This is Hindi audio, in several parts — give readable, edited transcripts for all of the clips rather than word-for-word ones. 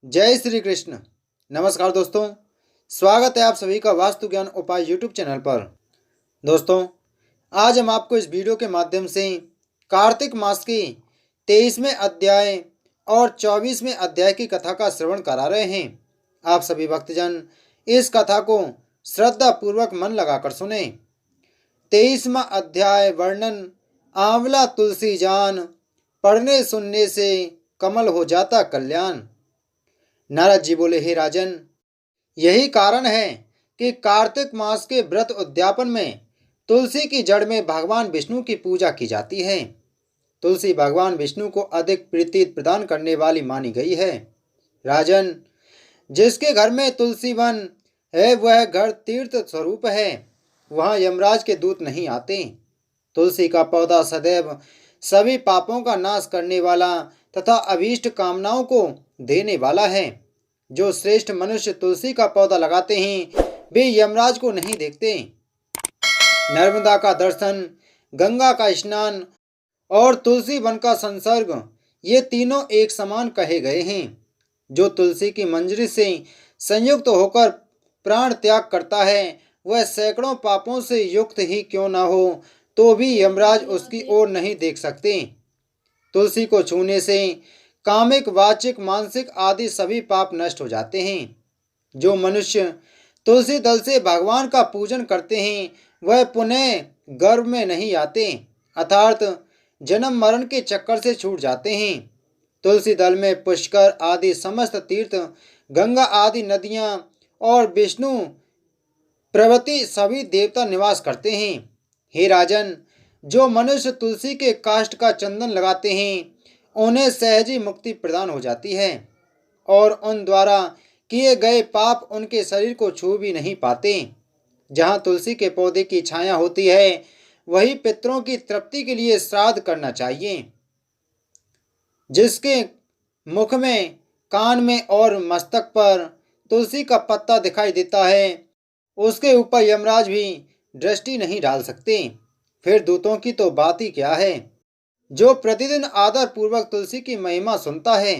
जय श्री कृष्ण। नमस्कार दोस्तों, स्वागत है आप सभी का वास्तु ज्ञान उपाय यूट्यूब चैनल पर। दोस्तों, आज हम आपको इस वीडियो के माध्यम से कार्तिक मास की 23वें अध्याय और 24वें अध्याय की कथा का श्रवण करा रहे हैं। आप सभी भक्तजन इस कथा को श्रद्धा पूर्वक मन लगाकर सुने। 23वां अध्याय वर्णन। आंवला तुलसी जान, पढ़ने सुनने से कमल हो जाता कल्याण। नारद जी बोले, हे राजन, यही कारण है कि कार्तिक मास के व्रत उद्यापन में तुलसी की जड़ में भगवान विष्णु की पूजा की जाती है। तुलसी भगवान विष्णु को अधिक प्रीति प्रदान करने वाली मानी गई है। राजन, जिसके घर में तुलसी वन है वह घर तीर्थ स्वरूप है, वहां यमराज के दूत नहीं आते। तुलसी का पौधा सदैव सभी पापों का नाश करने वाला तथा अभीष्ट कामनाओं को देने वाला है। जो श्रेष्ठ मनुष्य तुलसी का पौधा लगाते हैं वे यमराज को नहीं देखते। नर्मदा का दर्शन, गंगा का स्नान और तुलसी वन का संसर्ग, ये तीनों एक समान कहे गए हैं। जो तुलसी की मंजरी से संयुक्त होकर प्राण त्याग करता है वह सैकड़ों पापों से युक्त ही क्यों न हो तो भी यमराज उसकी ओर नहीं देख सकते। तुलसी को छूने से कामिक, वाचिक, मानसिक आदि सभी पाप नष्ट हो जाते हैं। जो मनुष्य तुलसी दल से भगवान का पूजन करते हैं वह पुनः गर्भ में नहीं आते, अर्थात जन्म मरण के चक्कर से छूट जाते हैं। तुलसी दल में पुष्कर आदि समस्त तीर्थ, गंगा आदि नदियां और विष्णु प्रभृति सभी देवता निवास करते हैं। हे राजन, जो मनुष्य तुलसी के काष्ठ का चंदन लगाते हैं उन्हें सहजी मुक्ति प्रदान हो जाती है और उन द्वारा किए गए पाप उनके शरीर को छू भी नहीं पाते। जहाँ तुलसी के पौधे की छाया होती है वही पितरों की तृप्ति के लिए श्राद्ध करना चाहिए। जिसके मुख में, कान में और मस्तक पर तुलसी का पत्ता दिखाई देता है उसके ऊपर यमराज भी दृष्टि नहीं डाल सकते। फिर दूतों की तो बात ही क्या है। जो प्रतिदिन आदर पूर्वक तुलसी की महिमा सुनता है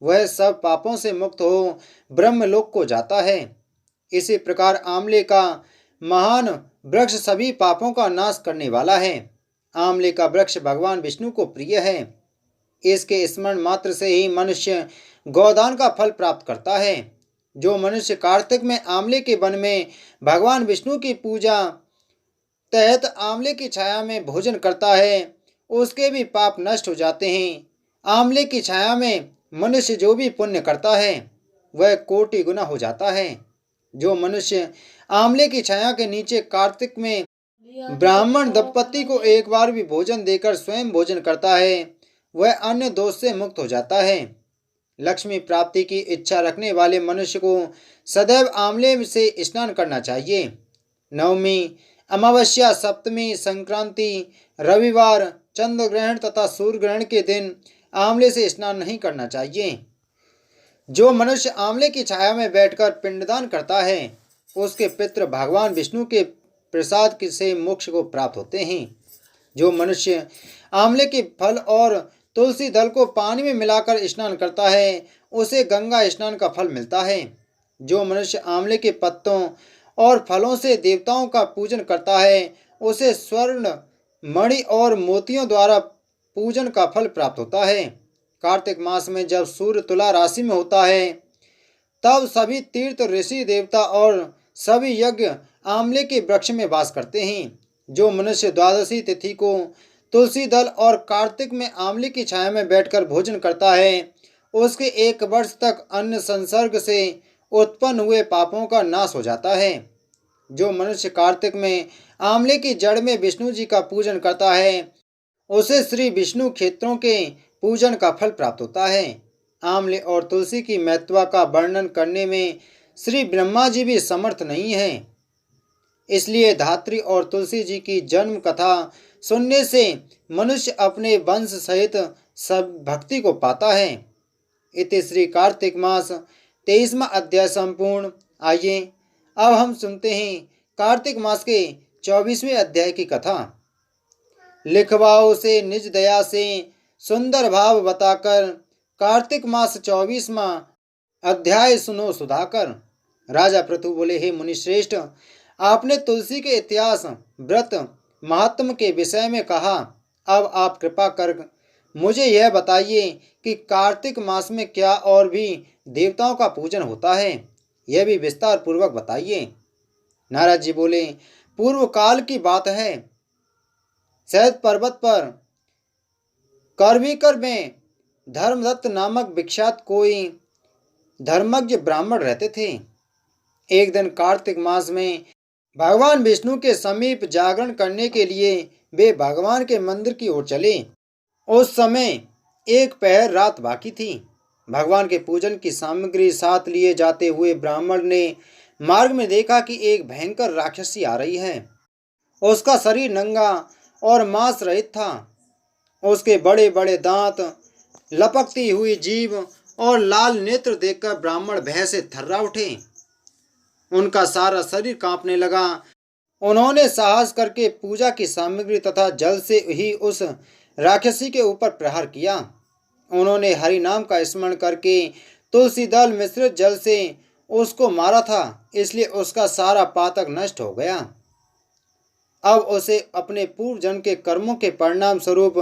वह सब पापों से मुक्त हो ब्रह्मलोक को जाता है। इसी प्रकार आंवले का महान वृक्ष सभी पापों का नाश करने वाला है। आंवले का वृक्ष भगवान विष्णु को प्रिय है। इसके स्मरण मात्र से ही मनुष्य गोदान का फल प्राप्त करता है। जो मनुष्य कार्तिक में आंवले के वन में भगवान विष्णु की पूजा तहत आंवले की छाया में भोजन करता है उसके भी पाप नष्ट हो जाते हैं। आंवले की छाया में मनुष्य जो भी पुण्य करता है वह कोटि गुना हो जाता है। जो मनुष्य आंवले की छाया के नीचे कार्तिक में ब्राह्मण दंपति को एक बार भी भोजन देकर स्वयं भोजन करता है वह अन्य दोष से मुक्त हो जाता है। लक्ष्मी प्राप्ति की इच्छा रखने वाले मनुष्य को सदैव आंवले से स्नान करना चाहिए। नवमी, अमावस्या, सप्तमी, संक्रांति, रविवार, चंद्र ग्रहण तथा सूर्य ग्रहण के दिन आंवले से स्नान नहीं करना चाहिए। जो मनुष्य आंवले की छाया में बैठकर पिंडदान करता है उसके पितृ भगवान विष्णु के प्रसाद से मोक्ष को प्राप्त होते हैं। जो मनुष्य आंवले के फल और तुलसी दल को पानी में मिलाकर स्नान करता है उसे गंगा स्नान का फल मिलता है। जो मनुष्य आंवले के पत्तों और फलों से देवताओं का पूजन करता है उसे स्वर्ण, मणि और मोतियों द्वारा पूजन का फल प्राप्त होता है। कार्तिक मास में जब सूर्य तुला राशि में होता है तब सभी तीर्थ, ऋषि, देवता और सभी यज्ञ आंवले के वृक्ष में वास करते हैं। जो मनुष्य द्वादशी तिथि को तुलसी दल और कार्तिक में आंवले की छाया में बैठकर भोजन करता है उसके 1 वर्ष तक अन्न संसर्ग से उत्पन्न हुए पापों का नाश हो जाता है। जो मनुष्य कार्तिक में आंवले की जड़ में विष्णु जी का पूजन करता है उसे श्री विष्णु क्षेत्रों के पूजन का फल प्राप्त होता है। आंवले और तुलसी की महत्ता का वर्णन करने में श्री ब्रह्मा जी भी समर्थ नहीं है। इसलिए धात्री और तुलसी जी की जन्म कथा सुनने से मनुष्य अपने वंश सहित सब भक्ति को पाता है। इति श्री कार्तिक मास 23वां अध्याय संपूर्ण। आइए अब हम सुनते हैं कार्तिक मास के 24वें अध्याय की कथा। लिखवाओ से निज दया से सुंदर भाव बताकर कार्तिक मास 24वां अध्याय सुनो सुधाकर। राजा पृथु बोले, हे मुनिश्रेष्ठ, आपने तुलसी के इतिहास, व्रत, महात्म के विषय में कहा। अब आप कृपा कर मुझे यह बताइए कि कार्तिक मास में क्या और भी देवताओं का पूजन होता है? यह भी विस्तार पूर्वक बताइए। नारद जी बोले, पूर्व काल की बात है। शैद पर्वत पर करवीकर में धर्मदत्त नामक विख्यात कोई धर्मज्ञ ब्राह्मण रहते थे। एक दिन कार्तिक मास में भगवान विष्णु के समीप जागरण करने के लिए वे भगवान के मंदिर की ओर चले। उस समय एक पहर रात बाकी थी। भगवान के पूजन की सामग्री साथ लिए जाते हुए ब्राह्मण ने मार्ग में देखा कि एक भयंकर राक्षसी आ रही है। उसका शरीर नंगा और मांस रहित था। उसके बड़े बड़े दांत, लपकती हुई जीभ और लाल नेत्र देखकर ब्राह्मण भय से थर्रा उठे। उनका सारा शरीर कांपने लगा। उन्होंने साहस करके पूजा की सामग्री तथा जल से ही उस राक्षसी के ऊपर प्रहार किया। उन्होंने हरि नाम का स्मरण करके तुलसी दल मिश्रित जल से उसको मारा था, इसलिए उसका सारा पातक नष्ट हो गया। अब उसे अपने पूर्व जन्म के कर्मों के परिणाम स्वरूप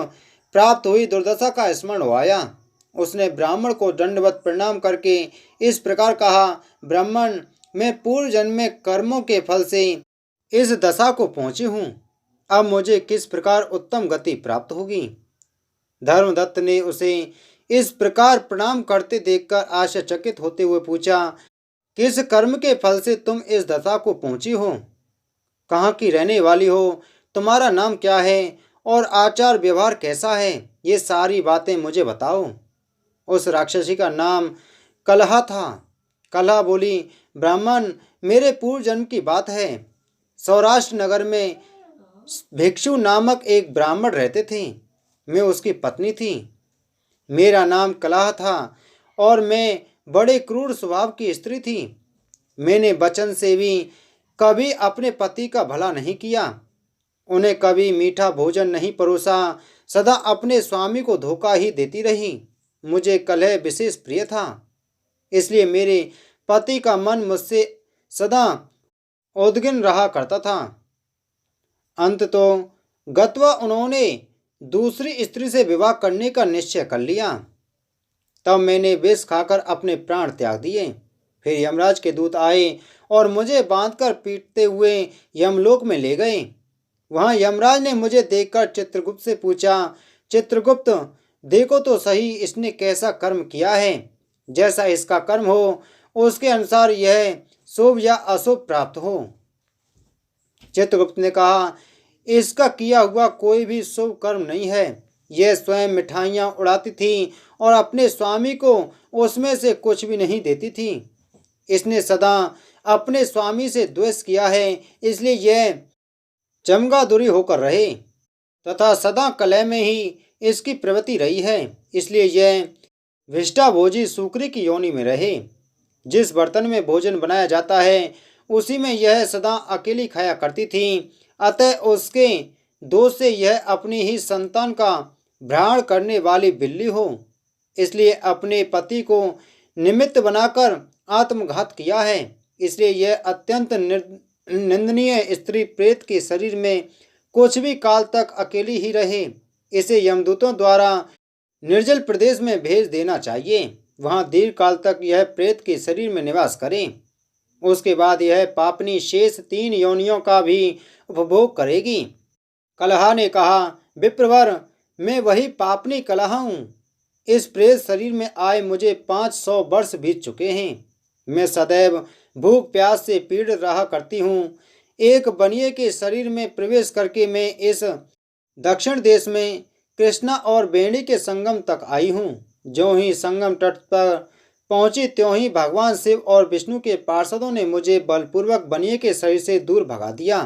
प्राप्त हुई दुर्दशा का स्मरण हो आया। उसने ब्राह्मण को दंडवत प्रणाम करके इस प्रकार कहा, ब्राह्मण, मैं पूर्व जन्म में कर्मों के फल से इस दशा को पहुंची हूँ। अब मुझे किस प्रकार उत्तम गति प्राप्त होगी? धर्मदत्त ने उसे इस प्रकार प्रणाम करते देखकर आश्चर्यचकित होते हुए पूछा, किस कर्म के फल से तुम इस दशा को पहुंची हो? कहाँ की रहने वाली हो? तुम्हारा नाम क्या है और आचार व्यवहार कैसा है? ये सारी बातें मुझे बताओ। उस राक्षसी का नाम कलहा था। कलहा बोली, ब्राह्मण, मेरे पूर्व जन्म की बात है। सौराष्ट्र नगर में भिक्षु नामक एक ब्राह्मण रहते थे। मैं उसकी पत्नी थी। मेरा नाम कलहा था और मैं बड़े क्रूर स्वभाव की स्त्री थी। मैंने वचन से भी कभी अपने पति का भला नहीं किया। उन्हें कभी मीठा भोजन नहीं परोसा, सदा अपने स्वामी को धोखा ही देती रही। मुझे कलह विशेष प्रिय था, इसलिए मेरे पति का मन मुझसे सदा उद्विग्न रहा करता था। अंत तो गत्वा उन्होंने दूसरी स्त्री से विवाह करने का निश्चय कर लिया। तब मैंने विष खाकर अपने प्राण त्याग दिए। फिर यमराज के दूत आए और मुझे बांधकर पीटते हुए यमलोक में ले गए। वहां यमराज ने मुझे देखकर चित्रगुप्त से पूछा, चित्रगुप्त, देखो तो सही इसने कैसा कर्म किया है। जैसा इसका कर्म हो उसके अनुसार यह शुभ या अशुभ प्राप्त हो। चित्रगुप्त ने कहा, इसका किया हुआ कोई भी शुभ कर्म नहीं है। यह स्वयं मिठाइयाँ उड़ाती थी और अपने स्वामी को उसमें से कुछ भी नहीं देती थी। इसने सदा अपने स्वामी से द्वेष किया है, इसलिए यह चमगादुरी होकर रहे तथा सदा कलह में ही इसकी प्रवृत्ति रही है, इसलिए यह विष्टाभोजी सूकरी की योनि में रहे। जिस बर्तन में भोजन बनाया जाता है उसी में यह सदा अकेली खाया करती थी। अतः उसके दोष से यह अपनी ही संतान का भ्रण करने वाली बिल्ली हो। इसलिए अपने पति को निमित्त बनाकर आत्मघात किया है। इसलिए यह अत्यंत निंदनीय स्त्री प्रेत के शरीर में कुछ भी काल तक अकेली ही रहे। इसे यमदूतों द्वारा निर्जल प्रदेश में भेज देना चाहिए। वहां दीर्घ काल तक यह प्रेत के शरीर में निवास करे। उसके बाद यह पापनी शेष 3 योनियों का भी उपभोग करेगी। कलहा ने कहा, विप्रवर, मैं वही पापनी कलहा हूँ। इस प्रेत शरीर में आए मुझे 500 वर्ष बीत चुके हैं। मैं सदैव भूख प्यास से पीड़ित रहा करती हूँ। एक बनिए के शरीर में प्रवेश करके मैं इस दक्षिण देश में कृष्णा और बेणी के संगम तक आई हूँ। जो ही संगम तट पर पहुंची त्यों ही भगवान शिव और विष्णु के पार्षदों ने मुझे बलपूर्वक बनिए के शरीर से दूर भगा दिया।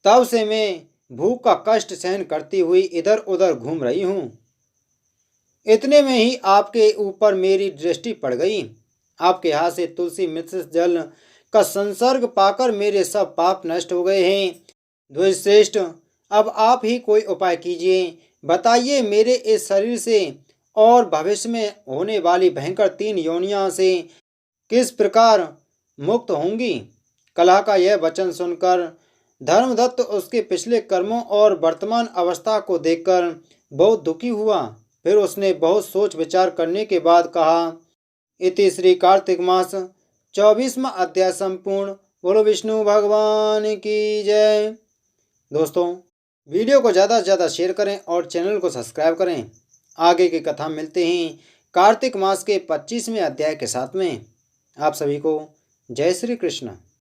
तब से मैं भूख का कष्ट सहन करती हुई इधर उधर घूम रही हूँ। इतने में ही आपके ऊपर मेरी दृष्टि पड़ गई। आपके हाथ से तुलसी मिश्रित जल का संसर्ग पाकर मेरे सब पाप नष्ट हो गए हैं। द्विजश्रेष्ठ, अब आप ही कोई उपाय कीजिए। बताइए, मेरे इस शरीर से और भविष्य में होने वाली भयंकर 3 योनियों से किस प्रकार मुक्त होंगी। कलह का यह वचन सुनकर धर्मदत्त उसके पिछले कर्मों और वर्तमान अवस्था को देखकर बहुत दुखी हुआ। फिर उसने बहुत सोच विचार करने के बाद कहा, इति श्री कार्तिक मास 24वां अध्याय संपूर्ण। बोलो विष्णु भगवान की जय। दोस्तों, वीडियो को ज़्यादा से ज़्यादा शेयर करें और चैनल को सब्सक्राइब करें। आगे की कथा मिलते हैं कार्तिक मास के 25वें अध्याय के साथ में। आप सभी को जय श्री कृष्ण।